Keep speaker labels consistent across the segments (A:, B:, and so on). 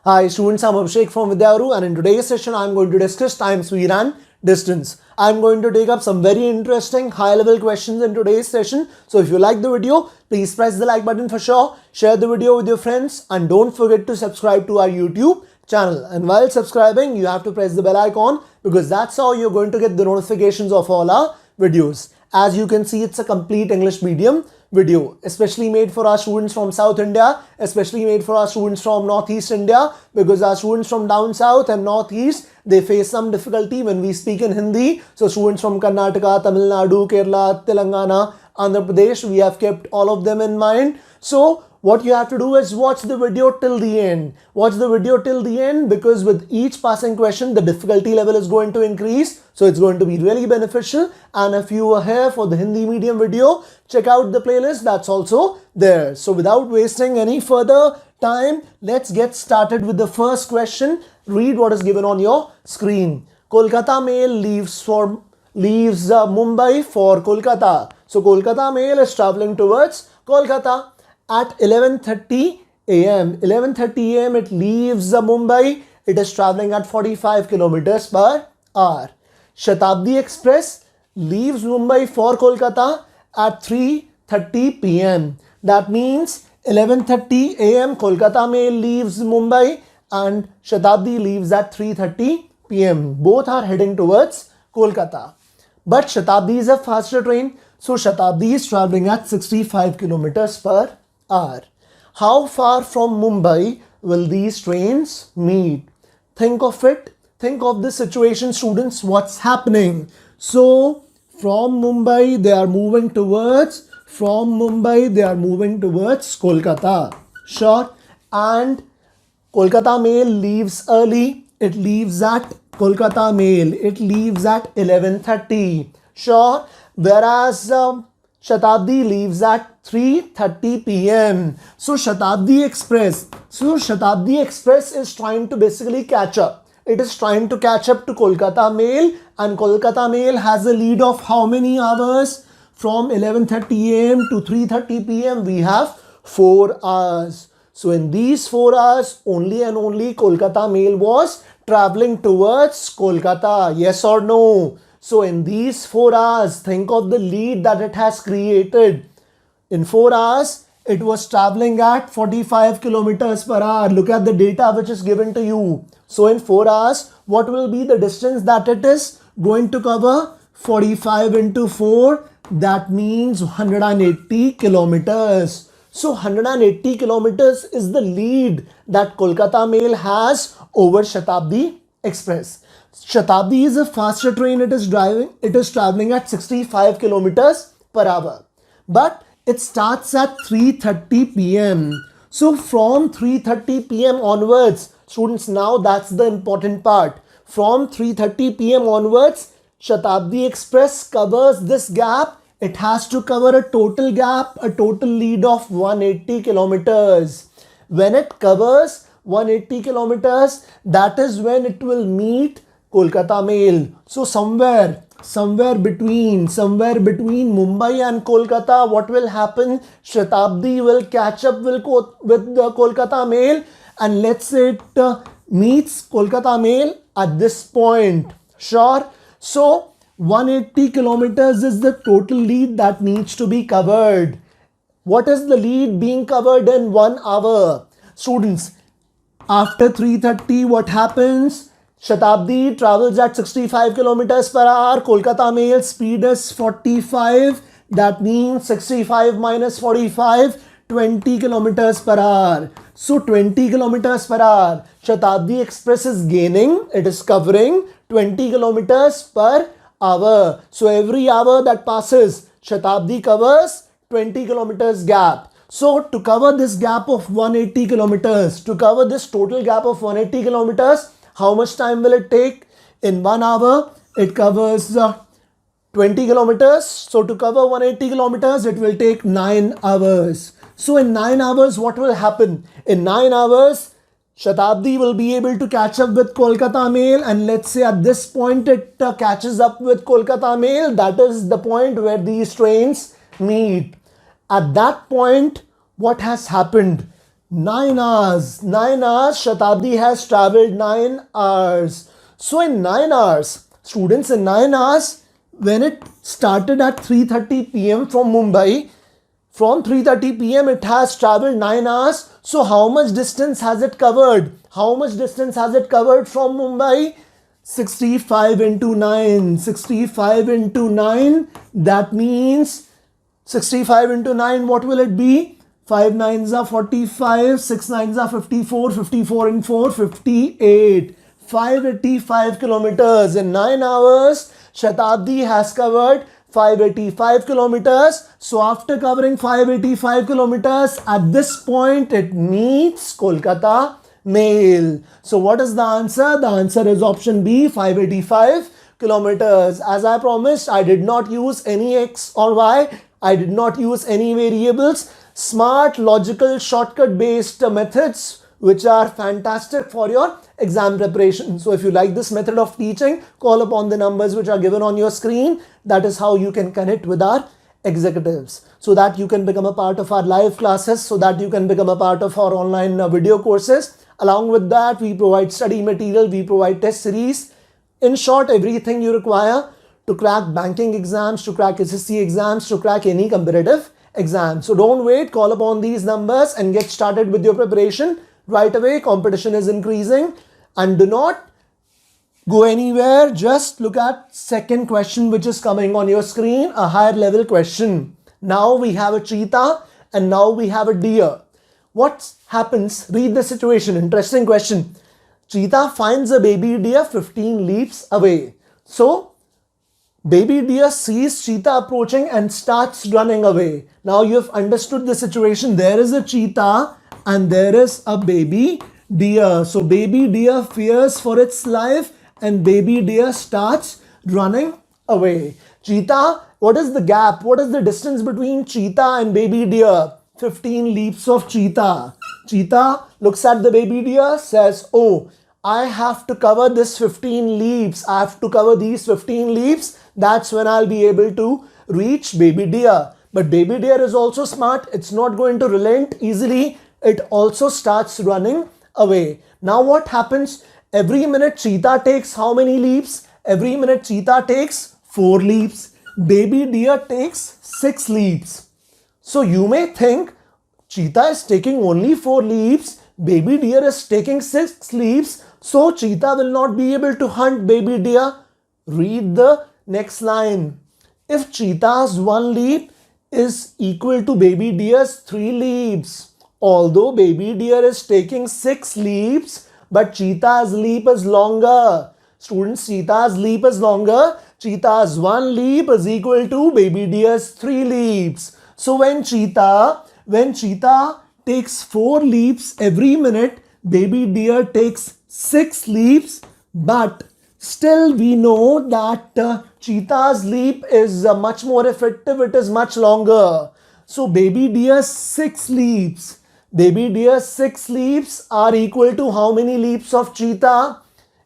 A: Hi students, I'm Abhishek from Vidyaru, and in today's session I'm going to discuss time, speed and distance. I'm going to take up some very interesting high level questions in today's session. So if you like the video, please press the like button for sure, share the video with your friends, and don't forget to subscribe to our YouTube channel. And while subscribing, you have to press the bell icon because that's how you're going to get the notifications of all our videos. As you can see, it's a complete English medium video, especially made for our students from South India, especially made for our students from Northeast India, because our students from down South and Northeast, they face some difficulty when we speak in Hindi. So students from Karnataka, Tamil Nadu, Kerala, Telangana, Andhra Pradesh, we have kept all of them in mind. So what you have to do is watch the video till the end. Watch the video till the end, because with each passing question, the difficulty level is going to increase. So it's going to be really beneficial. And if you are here for the Hindi medium video, check out the playlist that's also there. So without wasting any further time, let's get started with the first question. Read what is given on your screen. Kolkata mail leaves Mumbai for Kolkata. So Kolkata mail is traveling towards Kolkata at 11:30 a.m. 11:30 a.m. it leaves Mumbai. It is traveling at 45 kilometers per hour. Shatabdi Express leaves Mumbai for Kolkata at 3:30 p.m. That means 11:30 a.m. Kolkata mail leaves Mumbai and Shatabdi leaves at 3:30 p.m. Both are heading towards Kolkata. But Shatabdi is a faster train, so Shatabdi is traveling at 65 kilometers per hour. How far from Mumbai will these trains meet? Think of it. Think of this situation, students. What's happening? So from Mumbai they are moving towards Kolkata. Sure. And Kolkata mail leaves early. It leaves at 11:30. Sure. Whereas Shatabdi leaves at 3:30 p.m. So Shatabdi Express is trying to basically catch up. It is trying to catch up to Kolkata mail, and Kolkata mail has a lead of how many hours? From 11:30 a.m. to 3:30 p.m. we have 4 hours. So in these 4 hours, only and only Kolkata mail was traveling towards Kolkata. Yes or no? So in these 4 hours, think of the lead that it has created. In 4 hours, it was traveling at 45 kilometers per hour. Look at the data which is given to you. So in 4 hours, what will be the distance that it is going to cover? 45 into 4, that means 180 kilometers. So 180 kilometers is the lead that Kolkata mail has over Shatabdi Express. Shatabdi is a faster train. It is traveling at 65 kilometers per hour. But it starts at 3:30 p.m. So from 3:30 p.m. onwards, students, now that's the important part. From 3:30 p.m. onwards, Shatabdi Express covers this gap. It has to cover a total lead of 180 kilometers. When it covers 180 kilometers, that is when it will meet Kolkata mail. So somewhere between Mumbai and Kolkata, what will happen? Shatabdi will catch up with the Kolkata mail, and let's say it meets Kolkata mail at this point. Sure. So 180 kilometers is the total lead that needs to be covered. What is the lead being covered in 1 hour? Students, after 3:30, what happens? Shatabdi travels at 65 kilometers per hour. Kolkata mail speed is 45. That means 65 minus 45, 20 kilometers per hour. So 20 kilometers per hour. Shatabdi Express is gaining. It is covering 20 kilometers per hour. So every hour that passes, Shatabdi covers 20 kilometers gap. So to cover this gap of 180 kilometers, to cover this total gap of 180 kilometers, how much time will it take? In 1 hour, it covers 20 kilometers. So to cover 180 kilometers, it will take 9 hours. So in 9 hours, what will happen? In 9 hours, Shatabdi will be able to catch up with Kolkata mail, and let's say at this point it catches up with Kolkata mail. That is the point where these trains meet. At that point, what has happened? 9 hours. 9 hours. Shatabdi has traveled 9 hours. So in 9 hours, students, in 9 hours, when it started at 3:30 p.m. from Mumbai, from 3:30 p.m. it has traveled 9 hours. So how much distance has it covered? How much distance has it covered from Mumbai? 65 into 9. 65 into 9. That means 65 into 9, what will it be? 5 nines are 45, 6 nines are 54, 54 and 4, 58. 585 kilometers. In 9 hours, Shatabdi has covered 585 kilometers. So after covering 585 kilometers, at this point it meets Kolkata Mail. So what is the answer? The answer is option B, 585 kilometers. As I promised, I did not use any X or Y. I did not use any variables. Smart, logical, shortcut based methods which are fantastic for your exam preparation. So if you like this method of teaching, call upon the numbers which are given on your screen. That is how you can connect with our executives, so that you can become a part of our live classes, so that you can become a part of our online video courses. Along with that, we provide study material, we provide test series. In short, everything you require to crack banking exams, to crack SSC exams, to crack any competitive exam. So don't wait, call upon these numbers and get started with your preparation right away. Competition is increasing, and do not go anywhere. Just look at second question which is coming on your screen, a higher level question. Now we have a cheetah and now we have a deer. What happens? Read the situation. Interesting question. Cheetah finds a baby deer 15 leaps away. So baby deer sees cheetah approaching and starts running away. Now you have understood the situation. There is a cheetah and there is a baby deer. So baby deer fears for its life and baby deer starts running away. Cheetah, what is the gap? What is the distance between cheetah and baby deer? 15 leaps of cheetah. Cheetah looks at the baby deer, says, oh, I have to cover this 15 leaps. I have to cover these 15 leaps. That's when I'll be able to reach baby deer. But baby deer is also smart. It's not going to relent easily. It also starts running away. Now what happens? Every minute cheetah takes how many leaps? Every minute cheetah takes 4 leaps. Baby deer takes 6 leaps. So you may think cheetah is taking only 4 leaps. Baby deer is taking 6 leaps. So cheetah will not be able to hunt baby deer. Read the next line. If cheetah's 1 leap is equal to baby deer's 3 leaps, although baby deer is taking 6 leaps, but cheetah's leap is longer. Students, cheetah's leap is longer. Cheetah's 1 leap is equal to baby deer's 3 leaps. So when cheetah takes 4 leaps every minute, baby deer takes 6 leaps, but still we know that cheetah's leap is much more effective. It is much longer. So baby deer's 6 leaps. Baby deer's 6 leaps are equal to how many leaps of cheetah?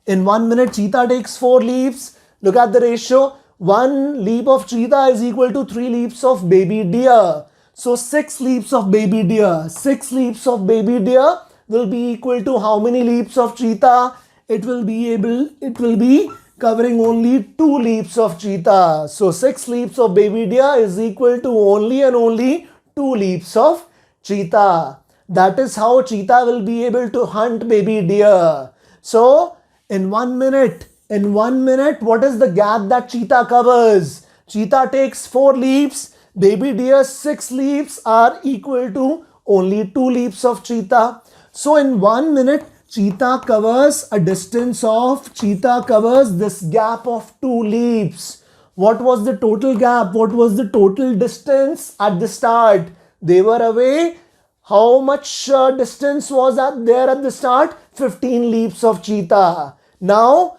A: In 1 minute, cheetah takes 4 leaps. Look at the ratio. 1 leap of cheetah is equal to 3 leaps of baby deer. So 6 leaps of baby deer. 6 leaps of baby deer will be equal to how many leaps of cheetah? It will be covering only 2 leaps of cheetah. So 6 leaps of baby deer is equal to only and only 2 leaps of cheetah. That is how cheetah will be able to hunt baby deer. So in 1 minute, what is the gap that cheetah covers? Cheetah takes 4 leaps. Baby deer's 6 leaps are equal to only 2 leaps of cheetah. So in 1 minute, cheetah covers this gap of 2 leaps. What was the total gap? What was the total distance at the start? They were away. How much distance was there at the start? 15 leaps of cheetah. Now,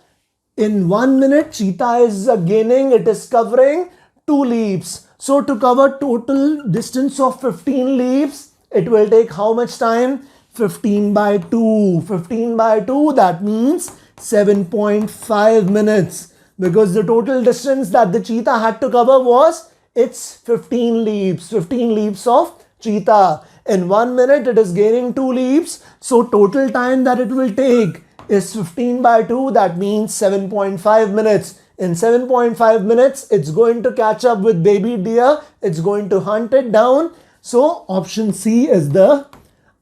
A: in 1 minute, cheetah is gaining. It is covering 2 leaps. So to cover total distance of 15 leaps, it will take how much time? 15 by 2. 15 by 2, that means 7.5 minutes. Because the total distance that the cheetah had to cover was its 15 leaps. 15 leaps of cheetah. In 1 minute, it is gaining 2 leaps. So total time that it will take is 15 by 2. That means 7.5 minutes. In 7.5 minutes, it's going to catch up with baby deer. It's going to hunt it down. So option C is the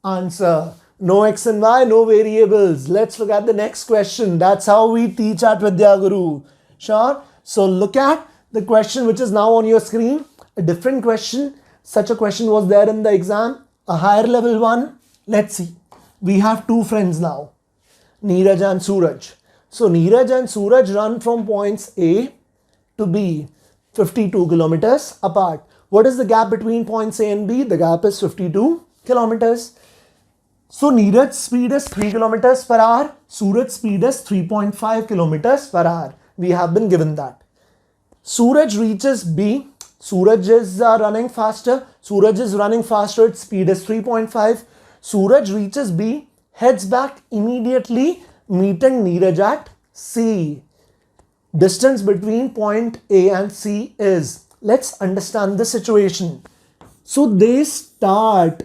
A: answer. No X and Y, no variables. Let's look at the next question. That's how we teach at Vidya Guru. Sure? So look at the question which is now on your screen. A different question. Such a question was there in the exam. A higher level one. Let's see. We have two friends now. Neeraj and Suraj. So Neeraj and Suraj run from points A to B, 52 kilometers apart. What is the gap between points A and B? The gap is 52 kilometers. So Neeraj's speed is 3 kilometers per hour. Suraj's speed is 3.5 kilometers per hour. We have been given that. Suraj reaches B. Suraj is running faster. Suraj is running faster. Its speed is 3.5. Suraj reaches B, heads back immediately, meeting Neeraj at C. Distance between point A and C is, let's understand the situation. So they start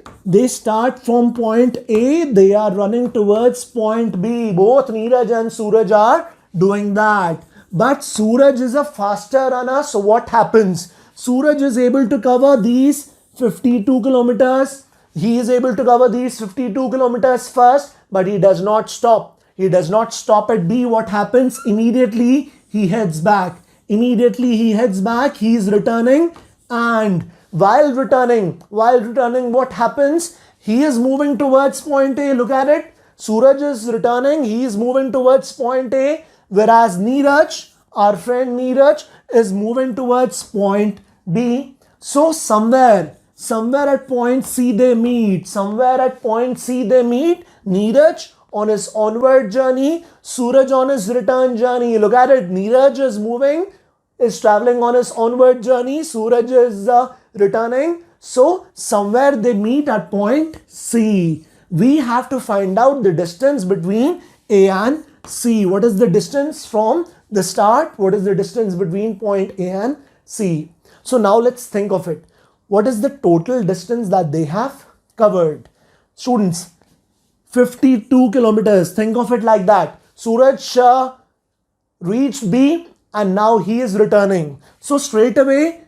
A: from point A, they are running towards point B. Both Neeraj and Suraj are doing that. But Suraj is a faster runner, so what happens? Suraj is able to cover these 52 kilometers. He is able to cover these 52 kilometers first, but he does not stop. He does not stop at B. What happens? Immediately he heads back. Immediately he heads back. He is returning, and while returning, what happens? He is moving towards point A. Look at it. Suraj is returning. He is moving towards point A, whereas Neeraj, our friend Neeraj, is moving towards point B. So somewhere at point C they meet. Neeraj on his onward journey, Suraj on his return journey. Look at it. Neeraj is traveling on his onward journey. Suraj is returning. So somewhere they meet at point C. We have to find out the distance between A and C. What is the distance from the start? What is the distance between point A and C? So now let's think of it. What is the total distance that they have covered? Students, 52 kilometers. Think of it like that. Suraj reached B and now he is returning. So straight away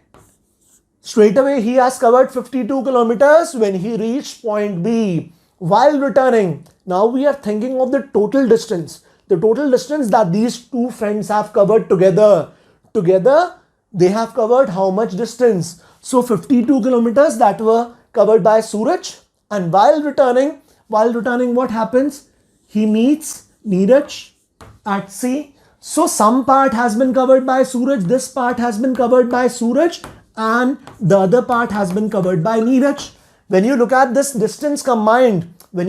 A: he has covered 52 kilometers when he reached point B. While returning, now we are thinking of the total distance. The total distance that these two friends have covered together. Together, they have covered how much distance? So 52 kilometers that were covered by Suraj. And while returning, what happens? He meets Neeraj at C. So some part has been covered by Suraj. This part has been covered by Suraj. And the other part has been covered by Neeraj. When you look at this distance combined, it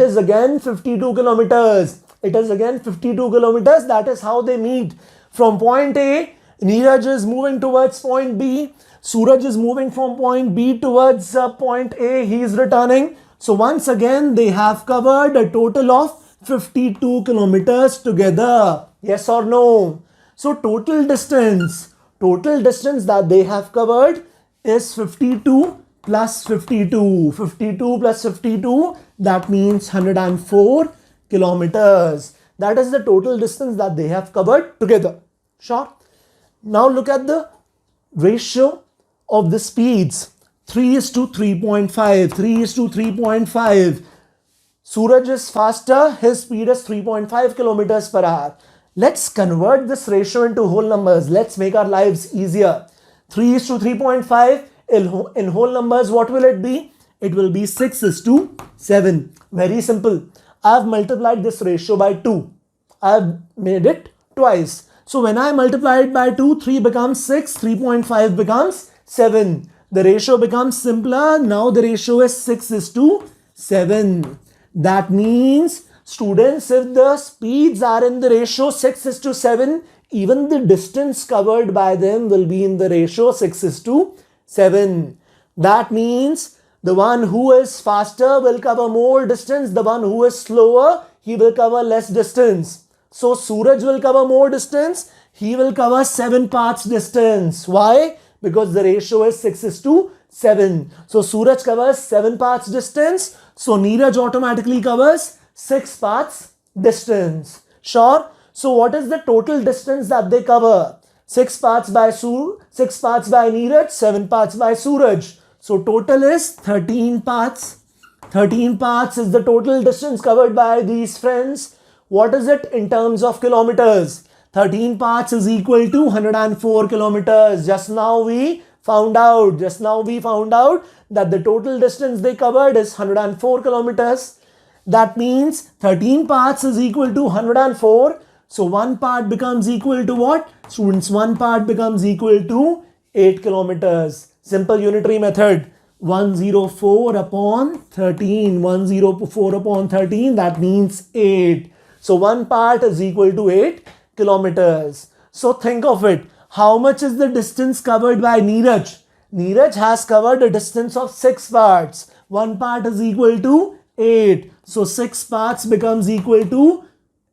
A: is again 52 kilometers. That is how they meet. From point A, Neeraj is moving towards point B. Suraj is moving from point B towards point A. He is returning. So once again, they have covered a total of 52 kilometers together. Yes or no? So total distance that they have covered is 52 plus 52. 52 plus 52, that means 104 kilometers. That is the total distance that they have covered together. Sure. Now look at the ratio of the speeds. 3:3.5. 3:3.5. Suraj is faster. His speed is 3.5 kilometers per hour. Let's convert this ratio into whole numbers. Let's make our lives easier. 3:3.5. In whole numbers, what will it be? It will be 6:7. Very simple. I have multiplied this ratio by 2. I have made it twice. So when I multiply it by 2, 3 becomes 6, 3.5 becomes 7. The ratio becomes simpler. Now the ratio is 6:7. That means, students, if the speeds are in the ratio 6:7, even the distance covered by them will be in the ratio 6:7. That means the one who is faster will cover more distance. The one who is slower, he will cover less distance. So Suraj will cover more distance. He will cover 7 parts distance. Why? Because the ratio is 6:7. 7. So Suraj covers 7 paths distance. So Neeraj automatically covers 6 paths distance. Sure? So what is the total distance that they cover? 6 paths by 6 paths by Neeraj, 7 paths by Suraj. So total is 13 paths. 13 paths is the total distance covered by these friends. What is it in terms of kilometers? 13 paths is equal to 104 kilometers. Just now we found out that the total distance they covered is 104 kilometers. That means 13 paths is equal to 104. So one part becomes equal to what? Students, one part becomes equal to 8 kilometers. Simple unitary method. 104 upon 13. 104 upon 13, that means 8. So one part is equal to 8 kilometers. So think of it. How much is the distance covered by Neeraj? Neeraj has covered a distance of 6 parts. One part is equal to 8. So 6 parts becomes equal to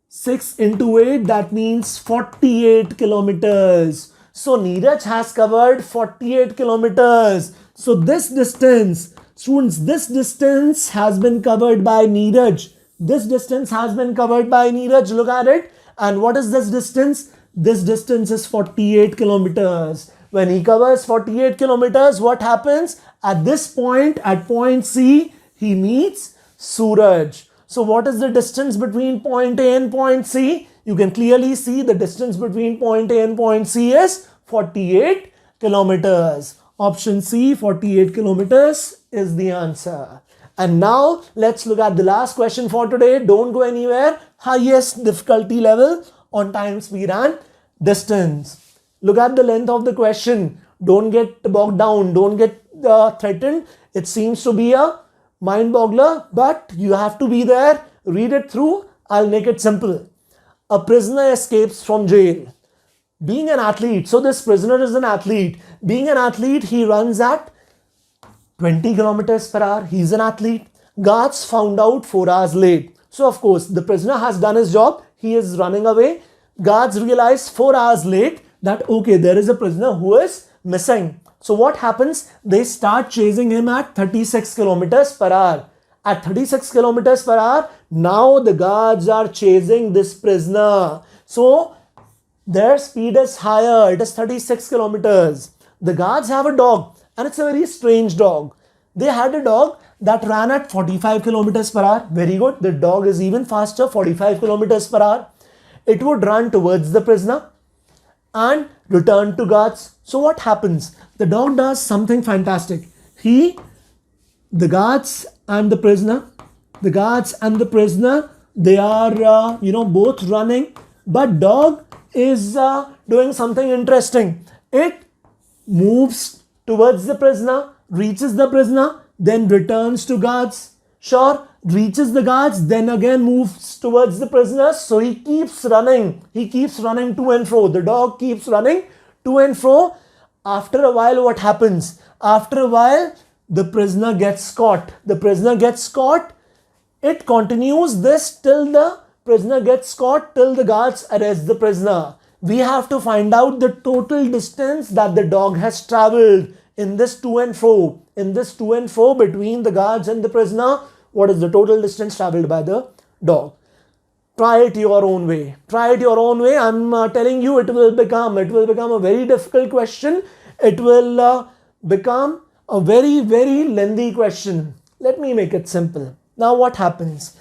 A: 6 into 8, that means 48 kilometers. So Neeraj has covered 48 kilometers. So this distance, students, this distance has been covered by Neeraj. This distance has been covered by Neeraj. Look at it. And what is this distance? This distance is 48 kilometers. When he covers 48 kilometers, what happens? At this point, at point C, he meets Suraj. So what is the distance between point A and point C? You can clearly see the distance between point A and point C is 48 kilometers. Option C, 48 kilometers is the answer. And now let's look at the last question for today. Don't go anywhere. Highest difficulty level on time, speed and distance. Look at the length of the question. Don't get bogged down. Don't get threatened. It seems to be a mind boggler, but you have to be there. Read it through. I'll make it simple. A prisoner escapes from jail. Being an athlete, so this prisoner is an athlete. Being an athlete, he runs at 20 kilometers per hour. He's an athlete. Guards found out 4 hours late. So of course, the prisoner has done his job. He is running away. Guards realize 4 hours late that, okay, there is a prisoner who is missing. So what happens? They start chasing him at 36 kilometers per hour. At 36 kilometers per hour, now the guards are chasing this prisoner. So their speed is higher. It is 36 kilometers. The guards have a dog, and it's a very strange dog. They had a dog that ran at 45 kilometers per hour. Very good. The dog is even faster, 45 kilometers per hour. It would run towards the prisoner and return to guards. So what happens? The dog does something fantastic. The guards and the prisoner, they are, both running, but dog is doing something interesting. It moves towards the prisoner, reaches the prisoner, then returns to guards. Sure, reaches the guards, then again moves towards the prisoners. So he keeps running. He keeps running to and fro. The dog keeps running to and fro. After a while, what happens? After a while, the prisoner gets caught. The prisoner gets caught. It continues this till the prisoner gets caught, till the guards arrest the prisoner. We have to find out the total distance that the dog has traveled in this to and fro. In this to and fro between the guards and the prisoner, what is the total distance traveled by the dog? Try it your own way. Try it your own way. I'm telling you, it will become a very difficult question. It will become a very, very lengthy question. Let me make it simple. Now what happens?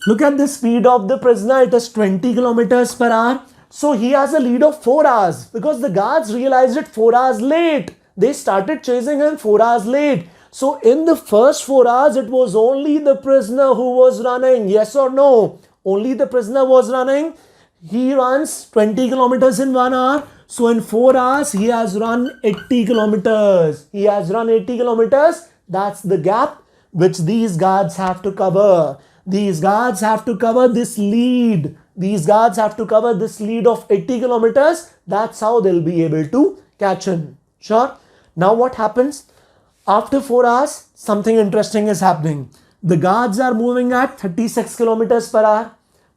A: Look at the speed of the prisoner. It is 20 kilometers per hour. So he has a lead of 4 hours because the guards realized it 4 hours late. They started chasing him 4 hours late. So in the first 4 hours, it was only the prisoner who was running. Yes or no? Only the prisoner was running. He runs 20 kilometers in 1 hour. So in 4 hours, he has run 80 kilometers. He has run 80 kilometers. That's the gap which these guards have to cover. These guards have to cover this lead. These guards have to cover this lead of 80 kilometers. That's how they'll be able to catch him. Sure? Now what happens? After 4 hours, something interesting is happening. The guards are moving at 36 kilometers per hour.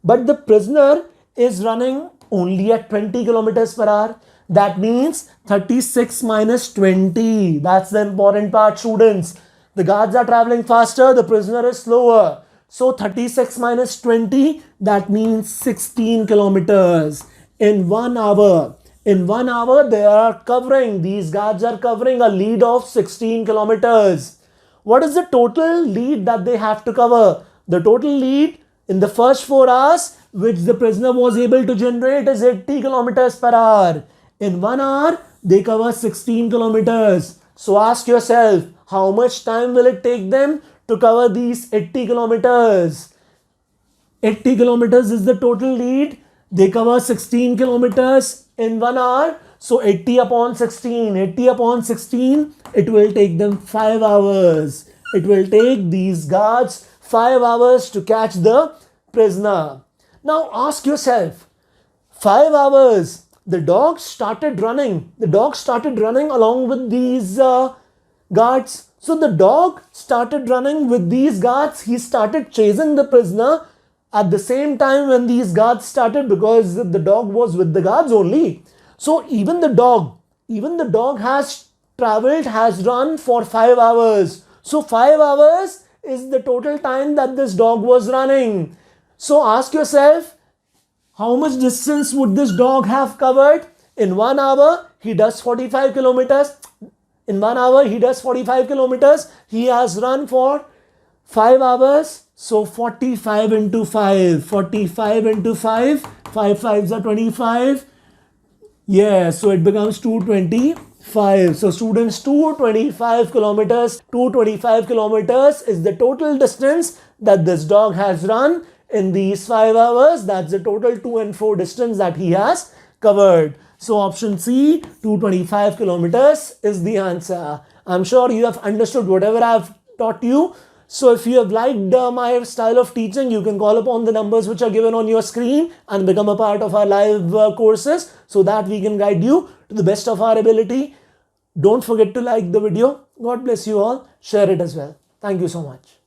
A: But the prisoner is running only at 20 kilometers per hour. That means 36 minus 20. That's the important part, students. The guards are traveling faster, the prisoner is slower. So 36 minus 20, that means 16 kilometers in 1 hour. In 1 hour, these guards are covering a lead of 16 kilometers. What is the total lead that they have to cover? The total lead in the first 4 hours, which the prisoner was able to generate, is 80 kilometers per hour. In 1 hour, they cover 16 kilometers. So ask yourself, how much time will it take them to cover these 80 kilometers? 80 kilometers is the total lead. They cover 16 kilometers in 1 hour. So 80 upon 16, it will take them 5 hours. It will take these guards 5 hours to catch the prisoner. Now ask yourself, 5 hours, the dog started running. The dog started running along with these guards. So the dog started running with these guards. He started chasing the prisoner at the same time when these guards started, because the dog was with the guards only. So even the dog has run for 5 hours. So 5 hours is the total time that this dog was running. So ask yourself, how much distance would this dog have covered? In 1 hour, he does 45 kilometers. He has run for 5 hours. So 45 into 5. 5 fives are 25. Yeah, so it becomes 225. So students, 225 kilometers. 225 kilometers is the total distance that this dog has run in these 5 hours. That's the total to and fro distance that he has covered. So option C, 225 kilometers is the answer. I'm sure you have understood whatever I've taught you. So if you have liked my style of teaching, you can call upon the numbers which are given on your screen and become a part of our live courses so that we can guide you to the best of our ability. Don't forget to like the video. God bless you all. Share it as well. Thank you so much.